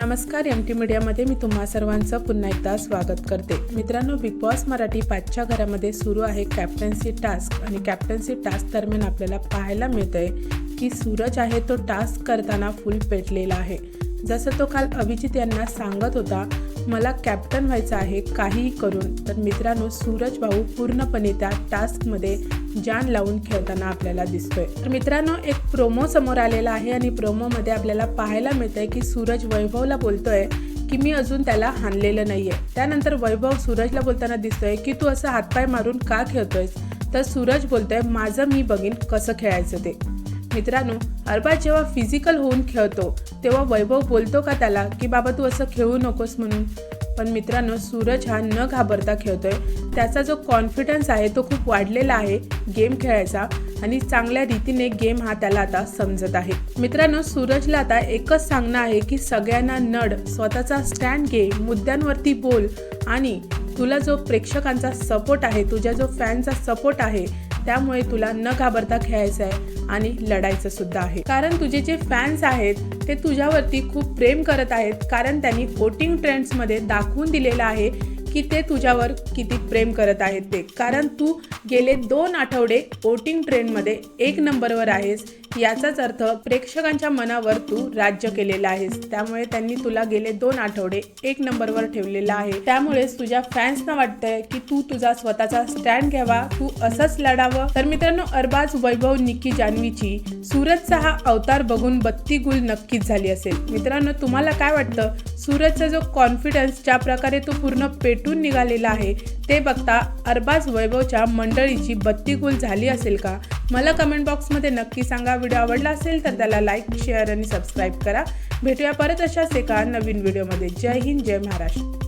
नमस्कार, MT मीडियामध्ये मी तुम्हा सर्वांचं पुन्हा एकदा स्वागत करते। मित्रांनो, बिग बॉस मराठी 5च्या घरामध्ये सुरू आहे कॅप्टन्सी टास्क आणि कॅप्टन्सी टास्क दरम्यान आपल्याला पाहायला मिळतंय की सूरज आहे तो टास्क करताना फुल पेटलेला आहे। जसं तो काल अभिजित यांना सांगत होता मला कॅप्टन व्हायचं आहे काहीही करून, तर मित्रांनो सूरज भाऊ पूर्णपणे त्या टास्कमध्ये जान लावून खेळताना आपल्याला दिसतोय। तर मित्रांनो, एक प्रोमो समोर आलेला आहे आणि प्रोमोमध्ये आपल्याला पाहायला मिळतंय की सूरज वैभवला बोलतोय की मी अजून त्याला हाणलेलं नाहीये। त्यानंतर वैभव सूरजला बोलताना दिसतोय की तू असं हातपाय मारून का खेळतोयस, तर सूरज बोलतोय माझं मी बघीन कसं खेळायचं ते। मित्रांनो, अरबाज जेव्हा फिजिकल होऊन खेळतो तेव्हा वैभव बोलतो का त्याला की बाबा तू असं खेळू नकोस म्हणून, पण मित्रांनो सूरज हा न घाबरता खेळतोय। त्याचा जो कॉन्फिडन्स आहे तो खूप वाढलेला आहे गेम खेळायचा आणि चांगल्या रीतीने गेम हा त्याला आता समजत आहे। मित्रांनो, सूरजला आता एकच सांगणं आहे की सगळ्यांना नड, स्वतःचा स्टँड घे, मुद्द्यांवरती बोल आणि तुला जो प्रेक्षकांचा सपोर्ट आहे, तुझ्या जो फॅनचा सपोर्ट आहे त्यामुळे तुला न घाबरता खेळायचं आहे आणि लढायचं सुद्धा आहे। कारण तुझे जे फॅन्स आहेत ते तुझ्यावरती खूप प्रेम करत आहेत, कारण त्यांनी वोटिंग ट्रेंड्समध्ये दाखवून दिलेलं आहे की ते तुझ्यावर किती प्रेम करत आहेत ते, कारण तू गेले 2 आठवडे वोटिंग ट्रेंडमध्ये 1 नंबरवर आहेस। याचाच अर्थ प्रेक्षकांच्या मनावर तू राज्य केलेलं आहेस, त्यामुळे त्यांनी तुला गेले 2 आठवडे 1 नंबरवर ठेवलेला आहे। त्यामुळेच तुझ्या फॅन्सना वाटतंय की तू तुझा स्वतःचा स्टँड घ्यावा, तू असंच लढावं। तर मित्रांनो, अरबाज, वैभव, निकी, जान्हवीची सूरजचा हा अवतार बघून बत्ती गुल नक्कीच झाली असेल। मित्रांनो, तुम्हाला काय वाटतं? सूरजचा जो कॉन्फिडन्स ज्या प्रकारे तो पूर्ण पेटून निघालेला आहे ते बघता अरबाज, वैभवच्या मंडळीची बत्ती गुल झाली असेल का? मला कमेंट बॉक्समध्ये नक्की सांगा। व्हिडिओ आवडला असेल तर त्याला लाईक, शेअर आणि सबस्क्राईब करा। भेटूया परत अशाच एका नवीन व्हिडिओमध्ये। जय हिंद, जय महाराष्ट्र।